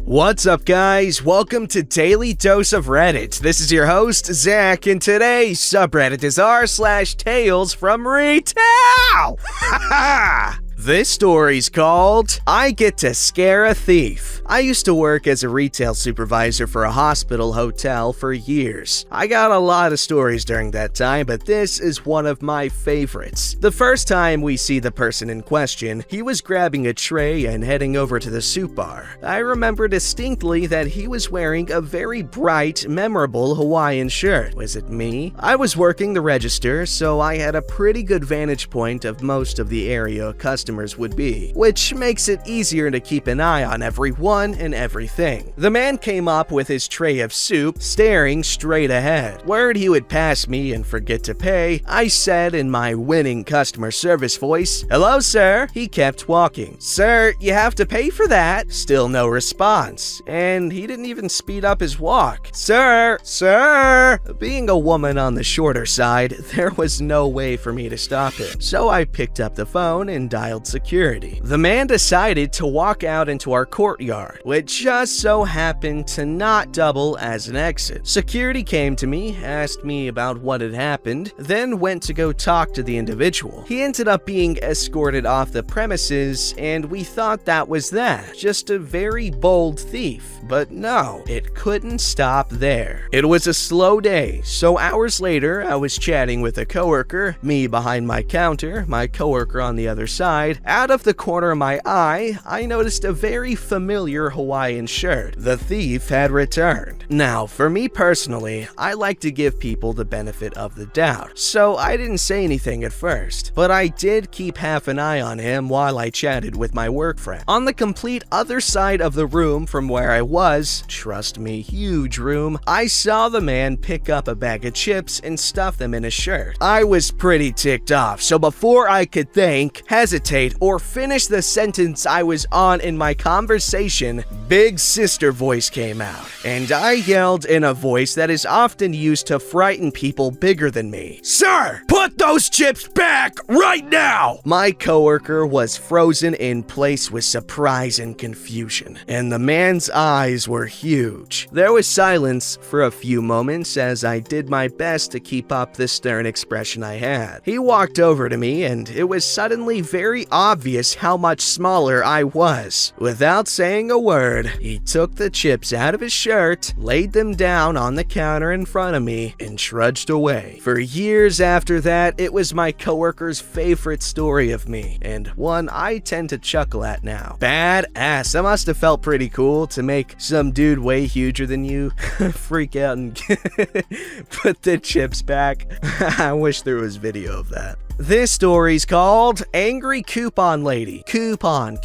What's up, guys? Welcome to Daily Dose of Reddit. This is your host, Zach, and today's subreddit is r/TalesFromRetail. This story's called, I Get to Scare a Thief. I used to work as a retail supervisor for a hospital hotel for years. I got a lot of stories during that time, but this is one of my favorites. The first time we see the person in question, he was grabbing a tray and heading over to the soup bar. I remember distinctly that he was wearing a very bright, memorable Hawaiian shirt. Was it me? I was working the register, so I had a pretty good vantage point of most of the area customers would be, which makes it easier to keep an eye on everyone and everything. The man came up with his tray of soup, staring straight ahead. Worried he would pass me and forget to pay, I said in my winning customer service voice, "Hello, sir." He kept walking. "Sir, you have to pay for that." Still no response, and he didn't even speed up his walk. "Sir, sir." Being a woman on the shorter side, there was no way for me to stop him, so I picked up the phone and dialed security. The man decided to walk out into our courtyard, which just so happened to not double as an exit. Security came to me, asked me about what had happened, then went to go talk to the individual. He ended up being escorted off the premises, and we thought that was that. Just a very bold thief. But no, it couldn't stop there. It was a slow day, so hours later, I was chatting with a coworker, me behind my counter, my coworker on the other side. Out of the corner of my eye, I noticed a very familiar Hawaiian shirt. The thief had returned. Now, for me personally, I like to give people the benefit of the doubt, so I didn't say anything at first, but I did keep half an eye on him while I chatted with my work friend. On the complete other side of the room from where I was, trust me, huge room, I saw the man pick up a bag of chips and stuff them in his shirt. I was pretty ticked off, so before I could think, hesitate, or finish the sentence I was on in my conversation, Big Sister voice came out, and I yelled in a voice that is often used to frighten people bigger than me, "Sir, put those chips back right now!" My coworker was frozen in place with surprise and confusion, and the man's eyes were huge. There was silence for a few moments as I did my best to keep up the stern expression I had. He walked over to me, and it was suddenly very obvious how much smaller I was. Without saying a word, he took the chips out of his shirt, laid them down on the counter in front of me, and trudged away. For years after that, it was my coworker's favorite story of me, and one I tend to chuckle at now. Badass. That must have felt pretty cool to make some dude way huger than you freak out and put the chips back. I wish there was video of that. This story's called Angry Coupon Lady. Coupon,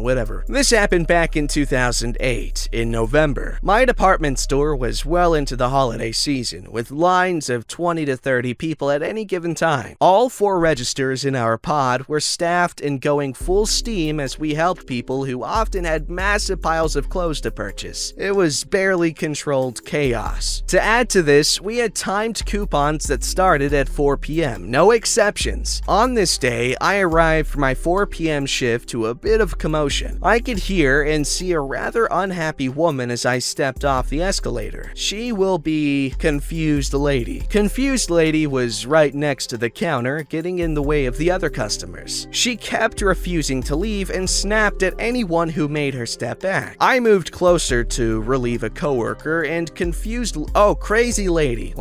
whatever. This happened back in 2008, in November. My department store was well into the holiday season, with lines of 20 to 30 people at any given time. All 4 registers in our pod were staffed and going full steam as we helped people who often had massive piles of clothes to purchase. It was barely controlled chaos. To add to this, we had timed coupons that started at 4 p.m., no exception. On this day, I arrived for my 4 p.m. shift to a bit of commotion. I could hear and see a rather unhappy woman as I stepped off the escalator. She will be Confused Lady. Confused Lady was right next to the counter, getting in the way of the other customers. She kept refusing to leave and snapped at anyone who made her step back. I moved closer to relieve a coworker and Crazy Lady.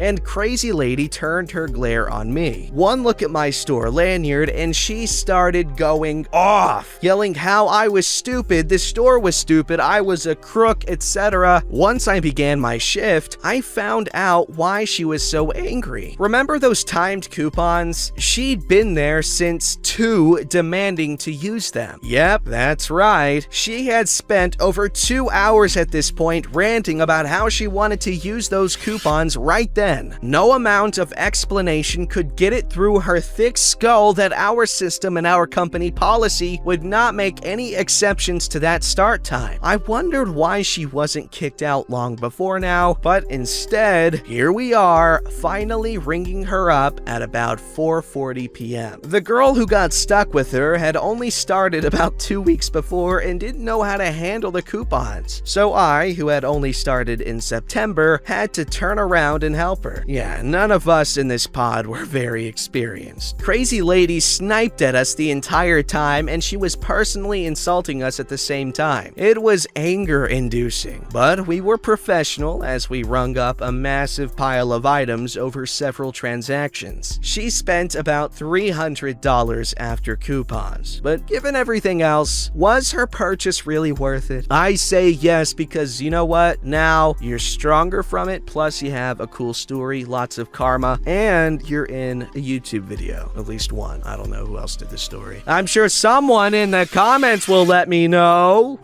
And Crazy Lady turned her glare on me. One look at my store lanyard and she started going off, yelling how I was stupid, the store was stupid, I was a crook, etc. Once I began my shift, I found out why she was so angry. Remember those timed coupons? She'd been there since 2, demanding to use them. Yep, that's right. She had spent over 2 hours at this point ranting about how she wanted to use those coupons right then. No amount of explanation could get it through her thick skull that our system and our company policy would not make any exceptions to that start time. I wondered why she wasn't kicked out long before now, but instead, here we are, finally ringing her up at about 4:40 p.m. The girl who got stuck with her had only started about 2 weeks before and didn't know how to handle the coupons. So I, who had only started in September, had to turn around and help her. Yeah, none of us in this pod were very experienced. Crazy lady sniped at us the entire time, and she was personally insulting us at the same time. It was anger-inducing, but we were professional as we rung up a massive pile of items over several transactions. She spent about $300 after coupons, but given everything else, was her purchase really worth it? I say yes, because you know what? Now you're stronger from it, plus you have a cool story, lots of karma, and you're in a YouTube video. At least one. I don't know who else did the story. I'm sure someone in the comments will let me know.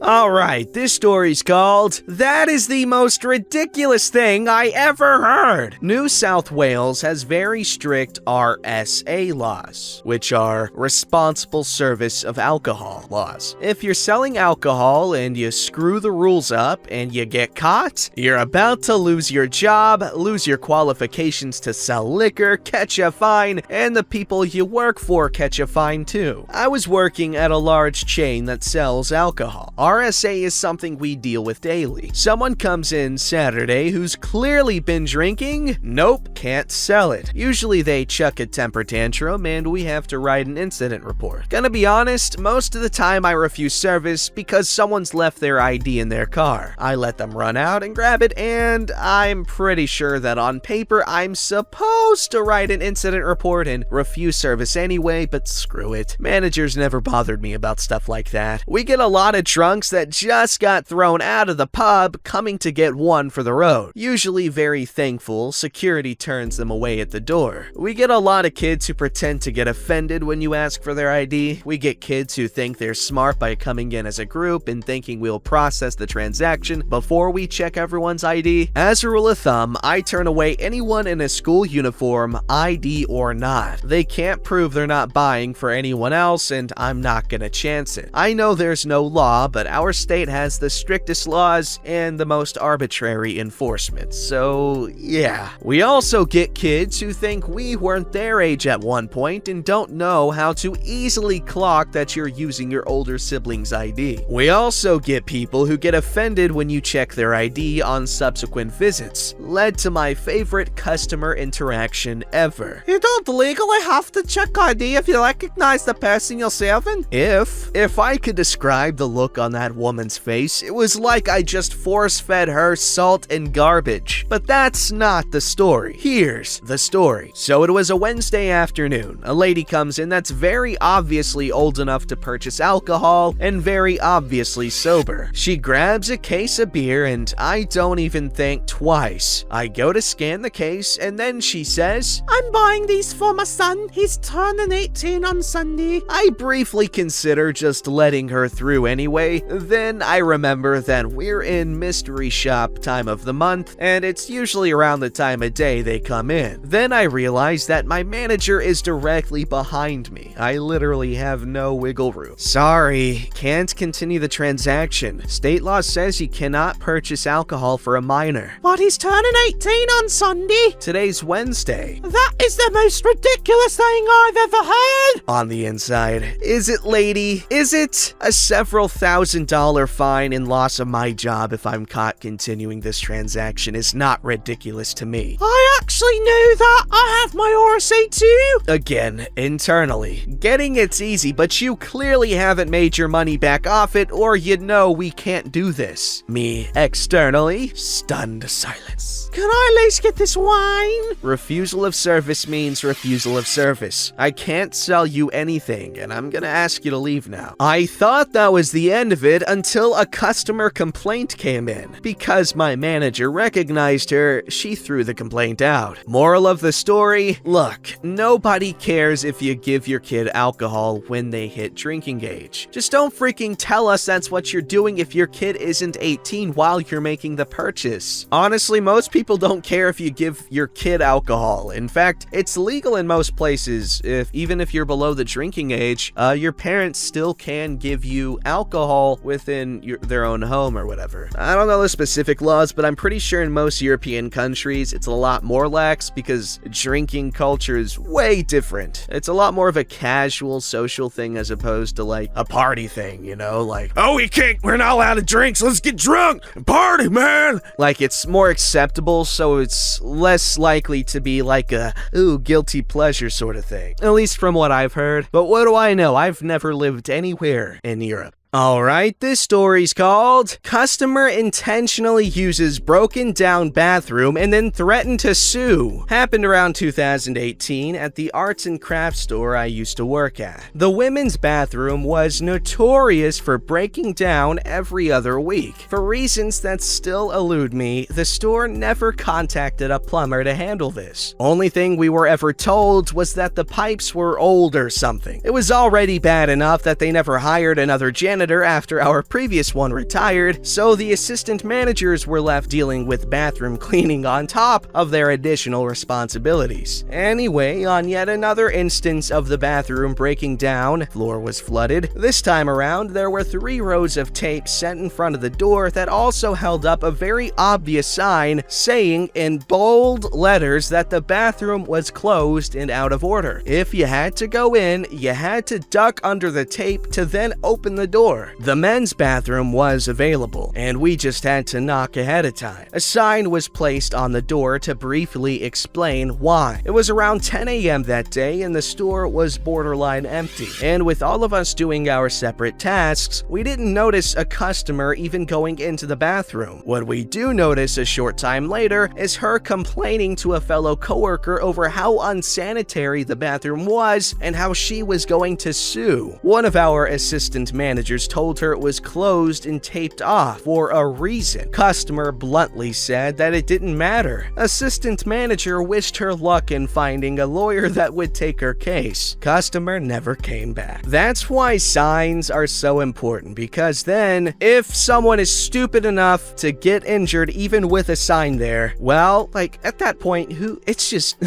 Alright, this story's called, "That is the most ridiculous thing I ever heard." New South Wales has very strict RSA laws, which are Responsible Service of Alcohol laws. If you're selling alcohol and you screw the rules up and you get caught, you're about to lose your job, lose your qualifications to sell liquor, catch a fine, and the people you work for catch a fine too. I was working at a large chain that sells alcohol. RSA is something we deal with daily. Someone comes in Saturday who's clearly been drinking. Nope, can't sell it. Usually they chuck a temper tantrum and we have to write an incident report. Gonna be honest, most of the time I refuse service because someone's left their ID in their car. I let them run out and grab it, and I'm pretty sure that on paper I'm supposed to write an incident report and refuse service anyway, but screw it. Managers never bothered me about stuff like that. We get a lot of drunks that just got thrown out of the pub coming to get one for the road. Usually very thankful, security turns them away at the door. We get a lot of kids who pretend to get offended when you ask for their ID. We get kids who think they're smart by coming in as a group and thinking we'll process the transaction before we check everyone's ID. As a rule of thumb, I turn away anyone in a school uniform, ID or not. They can't prove they're not buying for anyone else, and I'm not gonna chance it. I know there's no law, but our state has the strictest laws and the most arbitrary enforcement, so yeah. We also get kids who think we weren't their age at one point and don't know how to easily clock that you're using your older sibling's ID. We also get people who get offended when you check their ID on subsequent visits, led to my favorite customer interaction ever. You don't legally have to check ID if you recognize the person you're serving? If I could describe the look on that woman's face, it was like I just force-fed her salt and garbage. But that's not the story. Here's the story. So it was a Wednesday afternoon. A lady comes in that's very obviously old enough to purchase alcohol and very obviously sober. She grabs a case of beer and I don't even think twice. I go to scan the case and then she says, "I'm buying these for my son. He's turning 18 on Sunday." I briefly consider just letting her through anyway. Then I remember that we're in mystery shop time of the month, and it's usually around the time of day they come in. Then I realize that my manager is directly behind me. I literally have no wiggle room. "Sorry, can't continue the transaction. State law says you cannot purchase alcohol for a minor." "But he's turning 18 on Sunday." "Today's Wednesday." "That is the most ridiculous thing I've ever heard." On the inside, is it, lady? Is it? A several $1,000 fine and loss of my job if I'm caught continuing this transaction is not ridiculous to me. I actually knew that. I have my RSA too. Again, internally. Getting it's easy, but you clearly haven't made your money back off it, or you know we can't do this. Me, externally, stunned silence. Can I at least get this wine? Refusal of service means refusal of service. I can't sell you anything, and I'm gonna ask you to leave now. I thought that was the end of of it until a customer complaint came in. Because my manager recognized her, she threw the complaint out. Moral of the story, look, nobody cares if you give your kid alcohol when they hit drinking age. Just don't freaking tell us that's what you're doing if your kid isn't 18 while you're making the purchase. Honestly, most people don't care if you give your kid alcohol. In fact, it's legal in most places. Even if you're below the drinking age, your parents still can give you alcohol within their own home or whatever. I don't know the specific laws, but I'm pretty sure in most European countries it's a lot more lax because drinking culture is way different. It's a lot more of a casual social thing as opposed to like a party thing, you know? Like, oh, we're not allowed to drink, so let's get drunk and party, man! Like, it's more acceptable, so it's less likely to be like a, ooh, guilty pleasure sort of thing. At least from what I've heard. But what do I know? I've never lived anywhere in Europe. Alright, this story's called Customer Intentionally Uses Broken Down Bathroom and Then Threatened to Sue. Happened around 2018 at the arts and crafts store I used to work at. The women's bathroom was notorious for breaking down every other week. For reasons that still elude me, the store never contacted a plumber to handle this. Only thing we were ever told was that the pipes were old or something. It was already bad enough that they never hired another janitor after our previous one retired, so the assistant managers were left dealing with bathroom cleaning on top of their additional responsibilities. Anyway, on yet another instance of the bathroom breaking down, floor was flooded. This time around, there were 3 rows of tape set in front of the door that also held up a very obvious sign saying in bold letters that the bathroom was closed and out of order. If you had to go in, you had to duck under the tape to then open the door. The men's bathroom was available, and we just had to knock ahead of time. A sign was placed on the door to briefly explain why. It was around 10 a.m. that day, and the store was borderline empty. And with all of us doing our separate tasks, we didn't notice a customer even going into the bathroom. What we do notice a short time later is her complaining to a fellow coworker over how unsanitary the bathroom was and how she was going to sue. One of our assistant managers told her it was closed and taped off for a reason. Customer bluntly said that it didn't matter. Assistant manager wished her luck in finding a lawyer that would take her case. Customer never came back. That's why signs are so important, because then if someone is stupid enough to get injured even with a sign there, well, like at that point, it's just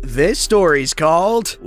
This story's called,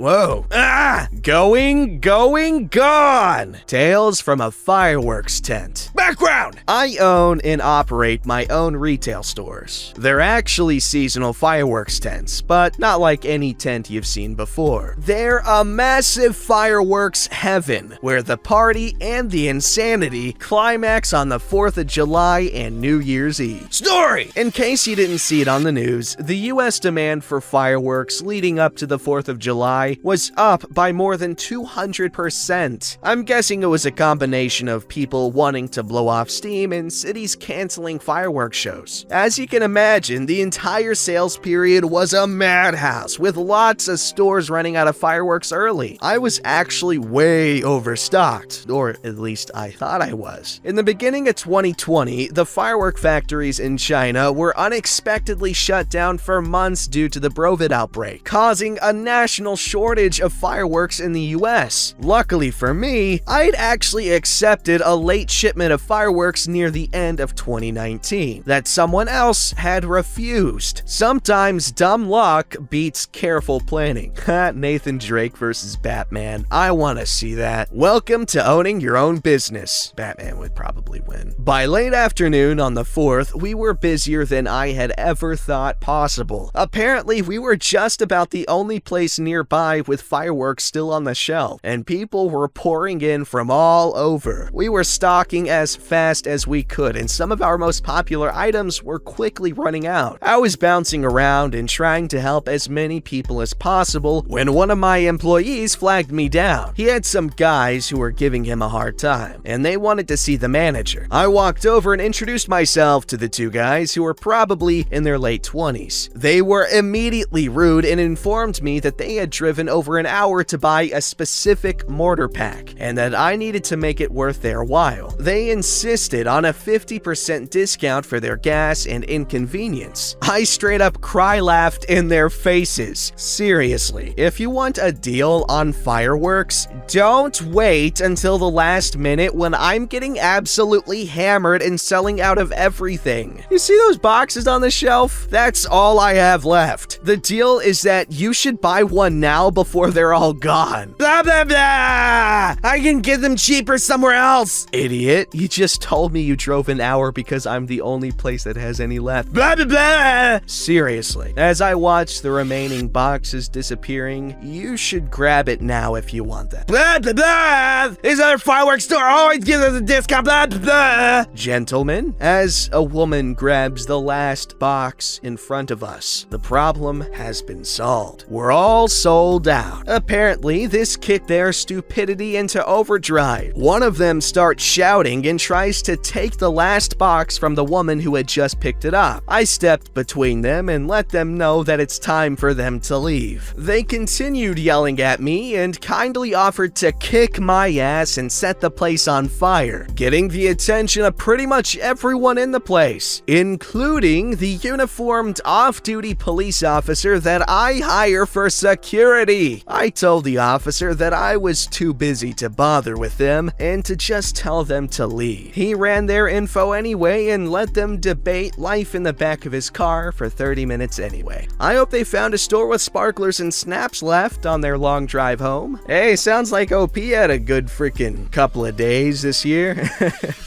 Going, Gone! Tales from a Fireworks Tent. Background! I own and operate my own retail stores. They're actually seasonal fireworks tents, but not like any tent you've seen before. They're a massive fireworks heaven, where the party and the insanity climax on the 4th of July and New Year's Eve. Story! In case you didn't see it on the news, the US demand for fireworks leading up to the 4th of July was up by more than 200%. I'm guessing it was a combination of people wanting to blow off steam and cities canceling fireworks shows. As you can imagine, the entire sales period was a madhouse, with lots of stores running out of fireworks early. I was actually way overstocked, or at least I thought I was. In the beginning of 2020, the firework factories in China were unexpectedly shut down for months due to the Brovid outbreak, causing a national shortage of fireworks in the US. Luckily for me, I'd actually accepted a late shipment of fireworks near the end of 2019 that someone else had refused. Sometimes dumb luck beats careful planning. Nathan Drake versus Batman. I want to see that. Welcome to owning your own business. Batman would probably win. By late afternoon on the 4th, we were busier than I had ever thought possible. Apparently, we were just about the only place nearby with fireworks still on the shelf, and people were pouring in from all over. We were stocking as fast as we could, and some of our most popular items were quickly running out. I was bouncing around and trying to help as many people as possible when one of my employees flagged me down. He had some guys who were giving him a hard time, and they wanted to see the manager. I walked over and introduced myself to the 2 guys who were probably in their late 20s. They were immediately rude and and informed me that they had driven over an hour to buy a specific mortar pack, and that I needed to make it worth their while. They insisted on a 50% discount for their gas and inconvenience. I straight up cry-laughed in their faces. Seriously, if you want a deal on fireworks, don't wait until the last minute when I'm getting absolutely hammered and selling out of everything. You see those boxes on the shelf? That's all I have left. The deal is that you should buy one now before they're all gone. Blah, blah, blah! I can get them cheaper somewhere else! Idiot, you just told me you drove an hour because I'm the only place that has any left. Blah, blah, blah! Seriously, as I watch the remaining boxes disappearing, you should grab it now if you want that. Blah, blah, blah! Is there a fireworks store? Always give us a discount, blah, blah, blah! Gentlemen, as a woman grabs the last box in front of us, the problem has been solved. We're all sold out. Apparently, this kicked their stupidity into overdrive. One of them starts shouting and tries to take the last box from the woman who had just picked it up. I stepped between them and let them know that it's time for them to leave. They continued yelling at me and kindly offered to kick my ass and set the place on fire, getting the attention of pretty much everyone in the place, including the uniformed off-duty police officer that I hire for security. I told the officer that I was too busy to bother with them and to just tell them to leave. He ran their info anyway and let them debate life in the back of his car for 30 minutes anyway. I hope they found a store with sparklers and snaps left on their long drive home. Hey, sounds like OP had a good freaking couple of days this year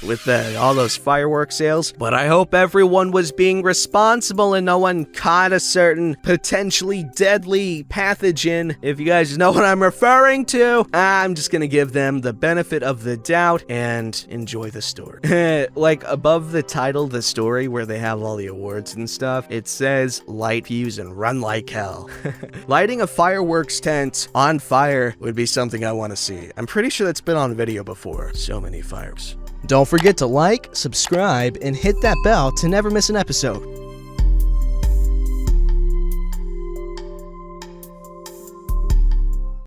with all those fireworks sales, but I hope everyone was being responsible and no one caught a certain potentially deadly pathogen. If you guys know what I'm referring to, I'm just gonna give them the benefit of the doubt and enjoy the story. Like above the title, the story where they have all the awards and stuff, it says light fuse and run like hell. Lighting a fireworks tent on fire would be something I want to see. I'm pretty sure that's been on video before. So many fireworks. Don't forget to like, subscribe, and hit that bell to never miss an episode.